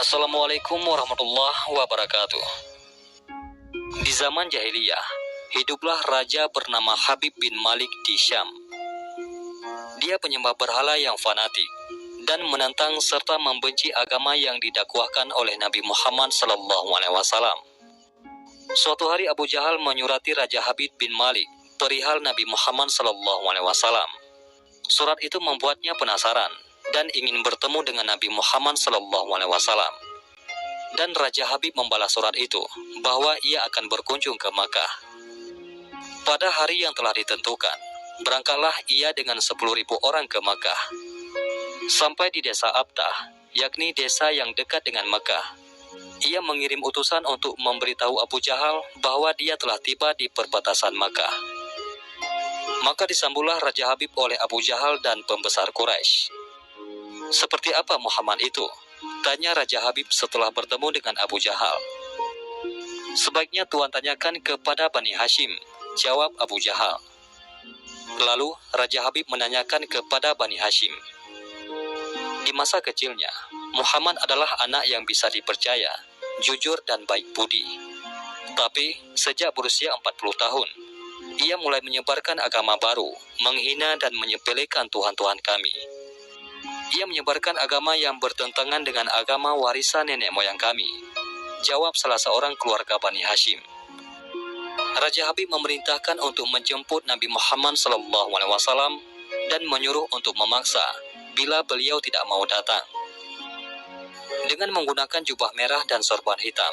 Assalamualaikum warahmatullahi wabarakatuh. Di zaman jahiliyah, hiduplah raja bernama Habib bin Malik di Syam. Dia penyembah berhala yang fanatik dan menentang serta membenci agama yang didakwahkan oleh Nabi Muhammad SAW. Suatu hari Abu Jahal menyurati Raja Habib bin Malik perihal Nabi Muhammad SAW. Surat itu membuatnya penasaran dan ingin bertemu dengan Nabi Muhammad SAW. Dan Raja Habib membalas surat itu bahwa ia akan berkunjung ke Makkah. Pada hari yang telah ditentukan, berangkatlah ia dengan 10.000 orang ke Makkah. Sampai di desa Abtah, yakni desa yang dekat dengan Makkah, ia mengirim utusan untuk memberitahu Abu Jahal bahwa dia telah tiba di perbatasan Makkah. Maka disambutlah Raja Habib oleh Abu Jahal dan pembesar Quraisy. "Seperti apa Muhammad itu?" tanya Raja Habib setelah bertemu dengan Abu Jahal. "Sebaiknya Tuan tanyakan kepada Bani Hashim," jawab Abu Jahal. Lalu Raja Habib menanyakan kepada Bani Hashim. Di masa kecilnya, Muhammad adalah anak yang bisa dipercaya, jujur dan baik budi. Tapi sejak berusia 40 tahun, ia mulai menyebarkan agama baru, menghina dan menyepelekan Tuhan-Tuhan kami. Ia menyebarkan agama yang bertentangan dengan agama warisan nenek moyang kami, jawab salah seorang keluarga Bani Hashim. Raja Habib memerintahkan untuk menjemput Nabi Muhammad SAW dan menyuruh untuk memaksa bila beliau tidak mau datang. Dengan menggunakan jubah merah dan sorban hitam,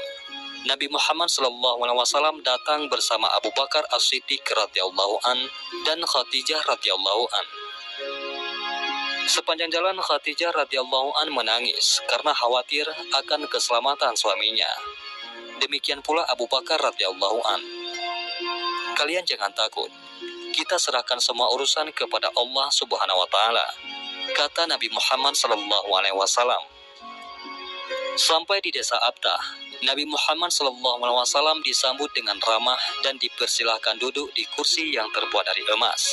Nabi Muhammad SAW datang bersama Abu Bakar As-Siddiq radhiyallahu an dan Khadijah radhiyallahu an. Sepanjang jalan Khadijah radhiyallahu an menangis karena khawatir akan keselamatan suaminya. Demikian pula Abu Bakar radhiyallahu an. "Kalian jangan takut. Kita serahkan semua urusan kepada Allah Subhanahu wa taala," kata Nabi Muhammad SAW. Sampai di desa Abtah, Nabi Muhammad SAW disambut dengan ramah dan dipersilahkan duduk di kursi yang terbuat dari emas.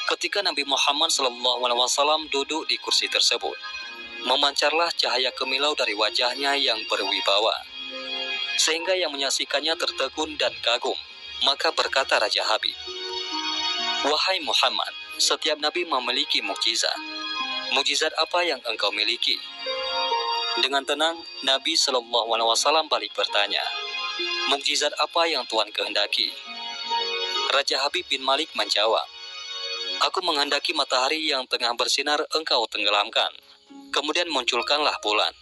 Ketika Nabi Muhammad SAW duduk di kursi tersebut, memancarlah cahaya kemilau dari wajahnya yang berwibawa, sehingga yang menyaksikannya tertegun dan kagum. Maka berkata Raja Habib, "Wahai Muhammad, setiap Nabi memiliki mukjizat. Mukjizat apa yang engkau miliki?" Dengan tenang, Nabi SAW balik bertanya, "Mukjizat apa yang Tuan kehendaki?" Raja Habib bin Malik menjawab, "Aku menghendaki matahari yang tengah bersinar engkau tenggelamkan. Kemudian munculkanlah bulan.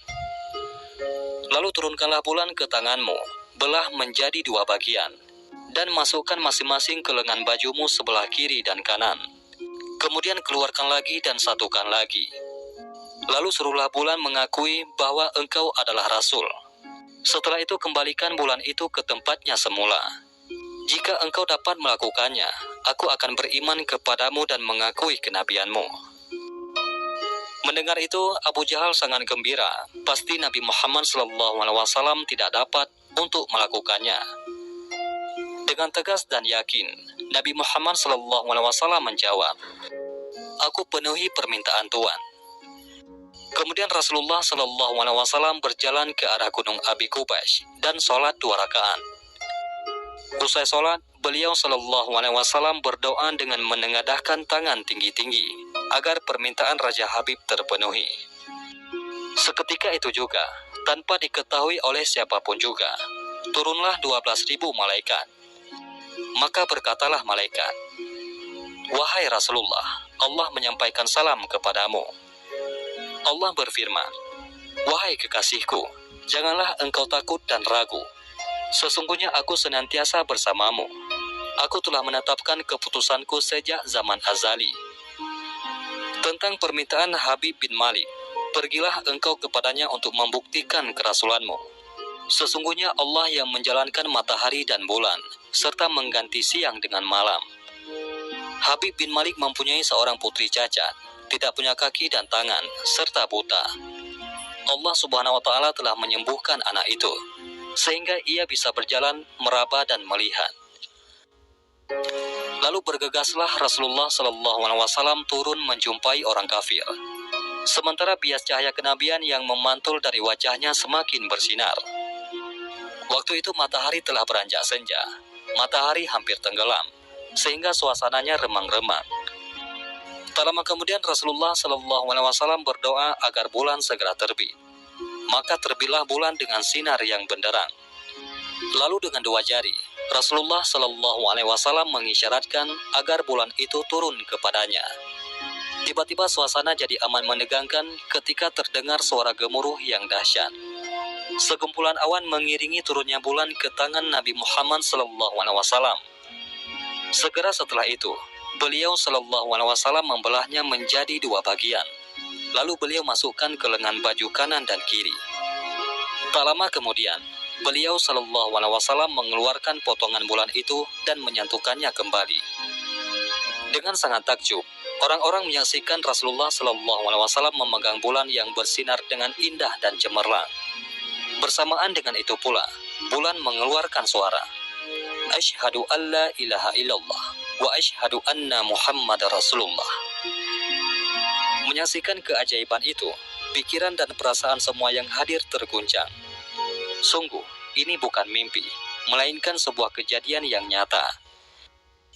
Lalu turunkanlah bulan ke tanganmu, belah menjadi 2 bagian, dan masukkan masing-masing ke lengan bajumu sebelah kiri dan kanan. Kemudian keluarkan lagi dan satukan lagi. Lalu suruhlah bulan mengakui bahwa engkau adalah Rasul. Setelah itu kembalikan bulan itu ke tempatnya semula. Jika engkau dapat melakukannya, aku akan beriman kepadamu dan mengakui kenabianmu." Mendengar itu, Abu Jahal sangat gembira. Pasti Nabi Muhammad SAW tidak dapat untuk melakukannya. Dengan tegas dan yakin, Nabi Muhammad SAW menjawab, "Aku penuhi permintaan Tuan." Kemudian Rasulullah SAW berjalan ke arah gunung Abi Qubays dan sholat 2 rakaat. Usai sholat, beliau SAW berdoa dengan menengadahkan tangan tinggi-tinggi agar permintaan Raja Habib terpenuhi. Seketika itu juga, tanpa diketahui oleh siapapun juga, turunlah 12.000 malaikat. Maka berkatalah malaikat, "Wahai Rasulullah, Allah menyampaikan salam kepadamu." Allah berfirman, "Wahai kekasihku, janganlah engkau takut dan ragu. Sesungguhnya aku senantiasa bersamamu. Aku telah menetapkan keputusanku sejak zaman azali." Tentang permintaan Habib bin Malik, "Pergilah engkau kepadanya untuk membuktikan kerasulanmu. Sesungguhnya Allah yang menjalankan matahari dan bulan, serta mengganti siang dengan malam." Habib bin Malik mempunyai seorang putri cacat, tidak punya kaki dan tangan, serta buta. Allah Subhanahu wa taala telah menyembuhkan anak itu, sehingga ia bisa berjalan, meraba dan melihat. Lalu bergegaslah Rasulullah SAW turun menjumpai orang kafir. Sementara bias cahaya kenabian yang memantul dari wajahnya semakin bersinar. Waktu itu matahari telah beranjak senja. Matahari hampir tenggelam, sehingga suasananya remang-remang. Tak lama kemudian Rasulullah SAW berdoa agar bulan segera terbit. Maka terbitlah bulan dengan sinar yang benderang. Lalu dengan dua jari, Rasulullah SAW mengisyaratkan agar bulan itu turun kepadanya. Tiba-tiba suasana jadi aman menegangkan ketika terdengar suara gemuruh yang dahsyat. Sekumpulan awan mengiringi turunnya bulan ke tangan Nabi Muhammad SAW. Segera setelah itu, beliau SAW membelahnya menjadi dua bagian. Lalu beliau masukkan ke lengan baju kanan dan kiri. Tak lama kemudian, beliau SAW mengeluarkan potongan bulan itu dan menyantukannya kembali. Dengan sangat takjub, orang-orang menyaksikan Rasulullah SAW memegang bulan yang bersinar dengan indah dan cemerlang. Bersamaan dengan itu pula, bulan mengeluarkan suara, Asyhadu an la ilaha illallah wa asyhadu anna Muhammad Rasulullah. Menyaksikan keajaiban itu, pikiran dan perasaan semua yang hadir terguncang. Sungguh, ini bukan mimpi, melainkan sebuah kejadian yang nyata.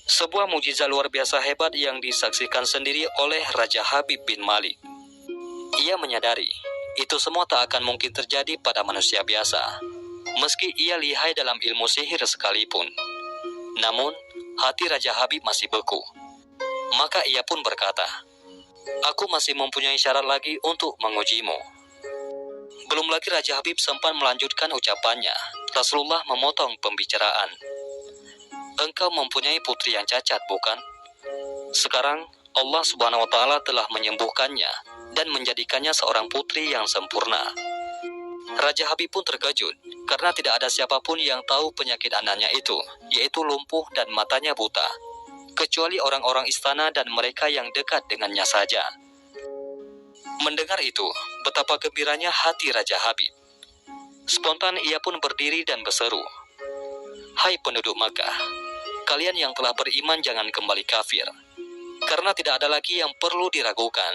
Sebuah mukjizat luar biasa hebat yang disaksikan sendiri oleh Raja Habib bin Malik. Ia menyadari, itu semua tak akan mungkin terjadi pada manusia biasa, meski ia lihai dalam ilmu sihir sekalipun. Namun, hati Raja Habib masih beku. Maka ia pun berkata, "Aku masih mempunyai syarat lagi untuk mengujimu." Belum lagi Raja Habib sempat melanjutkan ucapannya, Rasulullah memotong pembicaraan. "Engkau mempunyai putri yang cacat, bukan? Sekarang Allah Subhanahu wa Ta'ala telah menyembuhkannya dan menjadikannya seorang putri yang sempurna." Raja Habib pun terkejut karena tidak ada siapapun yang tahu penyakit anaknya itu, yaitu lumpuh dan matanya buta, kecuali orang-orang istana dan mereka yang dekat dengannya saja. Mendengar itu, betapa gembiranya hati Raja Habib. Spontan ia pun berdiri dan berseru, "Hai penduduk Makkah, kalian yang telah beriman jangan kembali kafir, karena tidak ada lagi yang perlu diragukan.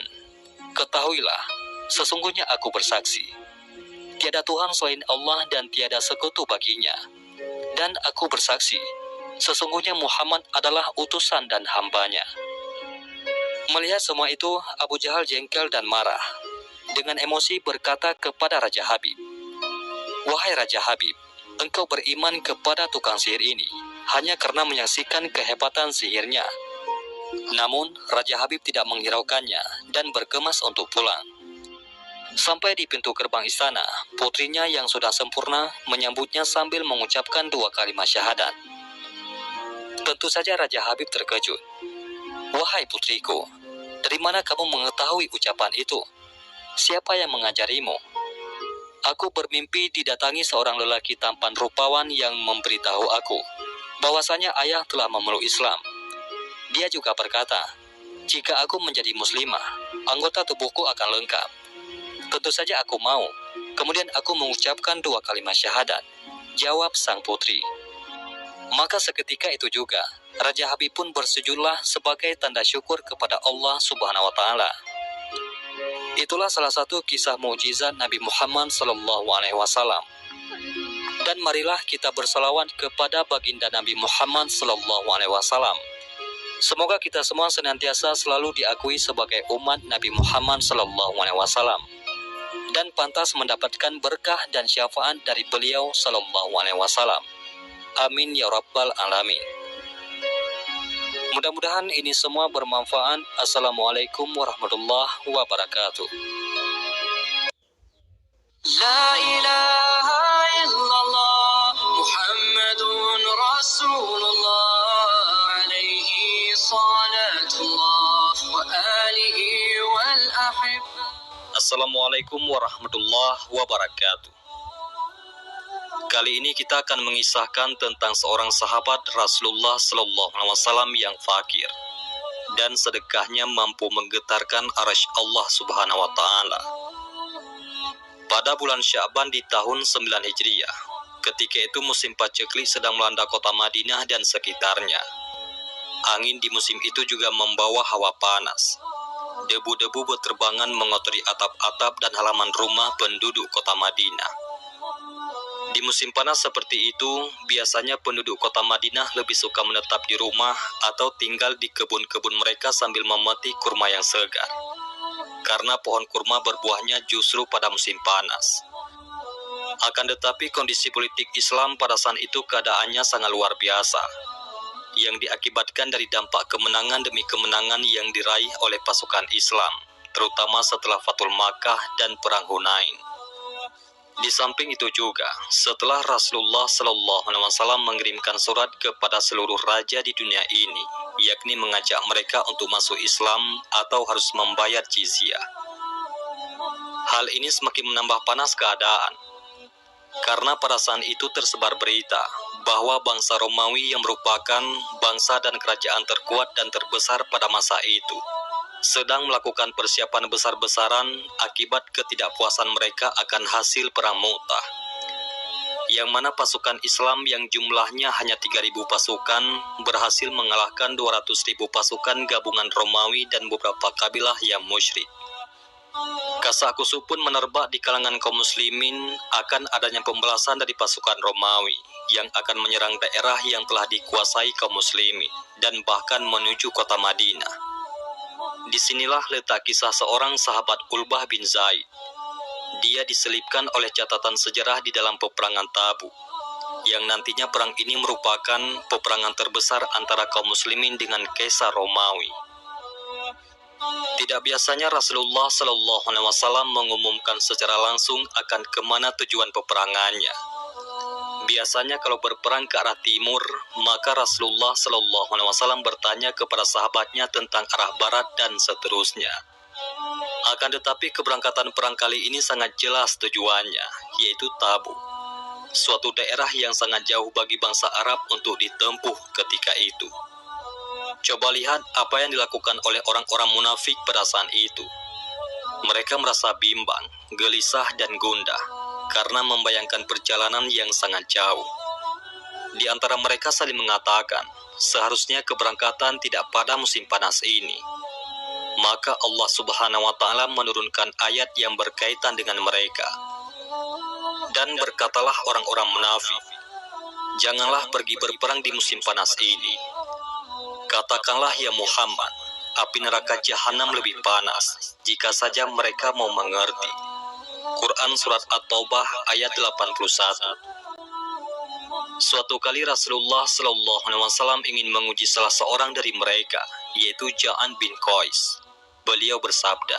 Ketahuilah, sesungguhnya aku bersaksi, tiada Tuhan selain Allah dan tiada sekutu baginya. Dan aku bersaksi, sesungguhnya Muhammad adalah utusan dan hambanya." Melihat semua itu, Abu Jahal jengkel dan marah. Dengan emosi berkata kepada Raja Habib, "Wahai Raja Habib, engkau beriman kepada tukang sihir ini hanya karena menyaksikan kehebatan sihirnya." Namun, Raja Habib tidak menghiraukannya dan bergemas untuk pulang. Sampai di pintu gerbang istana, putrinya yang sudah sempurna menyambutnya sambil mengucapkan dua kalimat syahadat. Tentu saja Raja Habib terkejut. "Wahai putriku, dari mana kamu mengetahui ucapan itu? Siapa yang mengajarimu?" "Aku bermimpi didatangi seorang lelaki tampan rupawan yang memberitahu aku bahwasanya ayah telah memeluk Islam. Dia juga berkata, jika aku menjadi muslimah, anggota tubuhku akan lengkap. Tentu saja aku mau. Kemudian aku mengucapkan dua kalimat syahadat," jawab sang putri. Maka seketika itu juga, Raja Habib pun bersujudlah sebagai tanda syukur kepada Allah Subhanahu wa Ta'ala. Itulah salah satu kisah mukjizat Nabi Muhammad SAW. Dan marilah kita bersalawat kepada baginda Nabi Muhammad SAW. Semoga kita semua senantiasa selalu diakui sebagai umat Nabi Muhammad SAW dan pantas mendapatkan berkah dan syafaat dari beliau SAW. Amin ya rabbal alamin. Mudah-mudahan ini semua bermanfaat. Assalamualaikum warahmatullahi wabarakatuh. La ilaha illallah Muhammadun Rasulullah alaihi salatullah wa alihi wal ahibba. Assalamualaikum warahmatullahi wabarakatuh. Kali ini kita akan mengisahkan tentang seorang sahabat Rasulullah SAW yang fakir dan sedekahnya mampu menggetarkan arsy Allah Subhanahu wa Ta'ala. Pada bulan Sya'ban di tahun 9 Hijriah, ketika itu musim paceklik sedang melanda kota Madinah dan sekitarnya. Angin di musim itu juga membawa hawa panas. Debu-debu berterbangan mengotori atap-atap dan halaman rumah penduduk kota Madinah. Di musim panas seperti itu, biasanya penduduk kota Madinah lebih suka menetap di rumah atau tinggal di kebun-kebun mereka sambil memetik kurma yang segar. Karena pohon kurma berbuahnya justru pada musim panas. Akan tetapi kondisi politik Islam pada saat itu keadaannya sangat luar biasa, yang diakibatkan dari dampak kemenangan demi kemenangan yang diraih oleh pasukan Islam, terutama setelah Fathul Makkah dan Perang Hunain. Di samping itu juga, setelah Rasulullah SAW mengirimkan surat kepada seluruh raja di dunia ini, yakni mengajak mereka untuk masuk Islam atau harus membayar jizyah. Hal ini semakin menambah panas keadaan, karena pada saat itu tersebar berita bahwa bangsa Romawi yang merupakan bangsa dan kerajaan terkuat dan terbesar pada masa itu sedang melakukan persiapan besar-besaran akibat ketidakpuasan mereka akan hasil perang Mu'tah, yang mana pasukan Islam yang jumlahnya hanya 3.000 pasukan berhasil mengalahkan 200.000 pasukan gabungan Romawi dan beberapa kabilah yang musyrik. Kasakusu pun menerbak di kalangan kaum muslimin akan adanya pembalasan dari pasukan Romawi yang akan menyerang daerah yang telah dikuasai kaum muslimin dan bahkan menuju kota Madinah. Disinilah letak kisah seorang sahabat Ulbah bin Zaid. Dia diselipkan oleh catatan sejarah di dalam peperangan Tabuk, yang nantinya perang ini merupakan peperangan terbesar antara kaum muslimin dengan Kaisar Romawi. Tidak biasanya Rasulullah SAW mengumumkan secara langsung akan kemana tujuan peperangannya. Biasanya kalau berperang ke arah timur, maka Rasulullah SAW bertanya kepada sahabatnya tentang arah barat dan seterusnya. Akan tetapi keberangkatan perang kali ini sangat jelas tujuannya, yaitu Tabuk, suatu daerah yang sangat jauh bagi bangsa Arab untuk ditempuh ketika itu. Coba lihat apa yang dilakukan oleh orang-orang munafik pada saat itu. Mereka merasa bimbang, gelisah, dan gundah karena membayangkan perjalanan yang sangat jauh. Di antara mereka saling mengatakan, seharusnya keberangkatan tidak pada musim panas ini. Maka Allah Subhanahu wa Ta'ala menurunkan ayat yang berkaitan dengan mereka. Dan berkatalah orang-orang munafik, janganlah pergi berperang di musim panas ini. Katakanlah ya Muhammad, api neraka Jahanam lebih panas, jika saja mereka mau mengerti. Quran Surat At-Taubah ayat 81. Suatu kali Rasulullah SAW ingin menguji salah seorang dari mereka, yaitu Ja'an bin Qais. Beliau bersabda,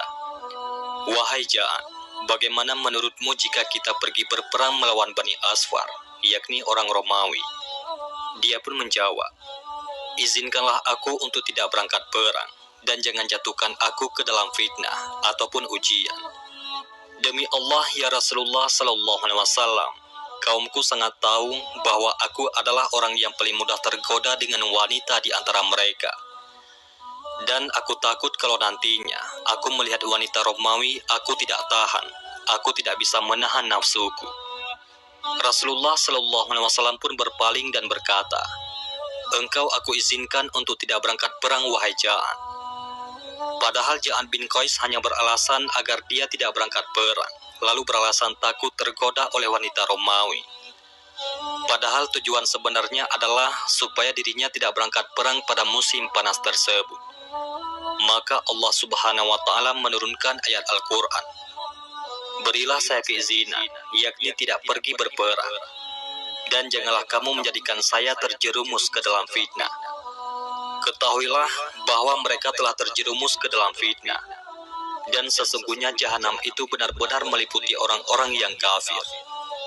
"Wahai Ja'an, bagaimana menurutmu jika kita pergi berperang melawan Bani Asfar, yakni orang Romawi?" Dia pun menjawab, "Izinkanlah aku untuk tidak berangkat perang, dan jangan jatuhkan aku ke dalam fitnah ataupun ujian. Demi Allah ya Rasulullah SAW, kaumku sangat tahu bahwa aku adalah orang yang paling mudah tergoda dengan wanita di antara mereka. Dan aku takut kalau nantinya aku melihat wanita Romawi, aku tidak tahan, aku tidak bisa menahan nafsuku." Rasulullah SAW pun berpaling dan berkata, "Engkau aku izinkan untuk tidak berangkat perang, wahai Ja'an." Padahal Ja'an bin Qais hanya beralasan agar dia tidak berangkat perang, lalu beralasan takut tergoda oleh wanita Romawi. Padahal tujuan sebenarnya adalah supaya dirinya tidak berangkat perang pada musim panas tersebut. Maka Allah Subhanahu wa Ta'ala menurunkan ayat Al-Quran, "Berilah saya keizinan, yakni tidak pergi berperang, dan janganlah kamu menjadikan saya terjerumus ke dalam fitnah. Ketahuilah bahwa mereka telah terjerumus ke dalam fitnah, dan sesungguhnya Jahanam itu benar-benar meliputi orang-orang yang kafir."